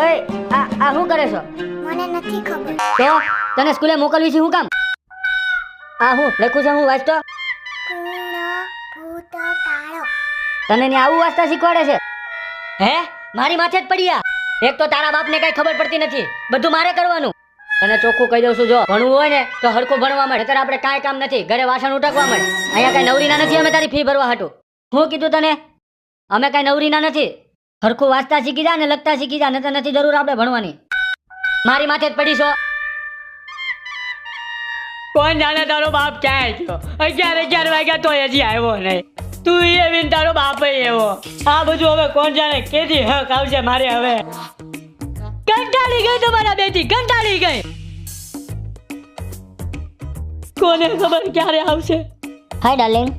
એ આ શું કરે છો? મને નથી ખબર. તો તને સ્કૂલે મોકલવી છે હું કામ? આ હું લખ્યું છે હું વાંચતો? પૂર્ણ ભૂત કાળો. તને ને આવું વાંચતા શીખવાડે છે? હે મારી માથે જ પડ્યા. એક તો તારા બાપને કઈ ખબર પડતી નથી, બધું મારે કરવાનું. તને ચોખ્ખું કહી દઉં છું, જો ભણવું હોય ને તો હરખું ભણવા મળે. અત્યારે આપણે કાંઈ કામ નથી, ઘરે વાસણ ઉટકવા મળે. અહીંયા કઈ નવરીના નથી અમે તારી ફી ભરવા હાટું. હું કીધું તને? અમે કઈ નવરીના નથી. હરખું વાંચતા શીખી જા ને લખતા શીખી જા, નતર નથી જરૂર આપણે ભણવાની. મારી માથે જ પડી છો. કોણ જાણે તારો બાપ ક્યાં ગયો? 11 વાગ્યા તો હજી આવ્યો નહીં. તું એવી તારો બાપ એવો. આ બધું હવે કોણ જાણે કેથી હક આવશે મારે. હવે કંટાળી ગઈ તમારા બેટી, કંટાળી ગઈ. કોને ખબર ક્યારે આવશે? હાય ડાર્લિંગ.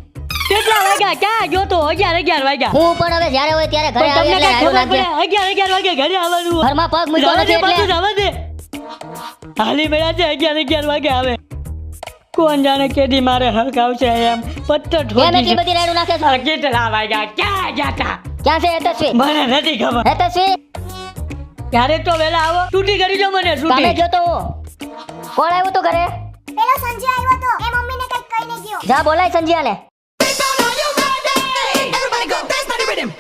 કેટલા વાગ્યા? ક્યાં ગયો તો? 11 વાગ્યા. હું પણ હવે જ્યારે હોય ત્યારે ઘરે તમને આવી કઈ એટલે ખબર હારું પડે? લાગે. 11 વાગે ઘરે આવવાનું હોય. ઘરમાં પગ મૂક્યો નથી એટલે જવા દે. હાલી મળ્યા છે 11 વાગે આવે. કોણ જાણે કેદી મારે હક આવશે એમ. પત્તર કેમ એટલી બધી રાયડું નાખે છે? કેટલા વાગ્યા? ક્યાં ગયા તા? ક્યાં છે યતસ્વી? મને નથી ખબર. યતસ્વી ક્યારેક તો વેલા આવો. છૂટી કરી દો મને. તમે છૂટી જો તો કોણ આવ્યું તો ઘરે? પેલો સંજય આવ્યો તો, એ મમ્મીને કંઈક કહીને ગયો. જા બોલાય સંજ્યાને. Everybody go, dance to the rhythm.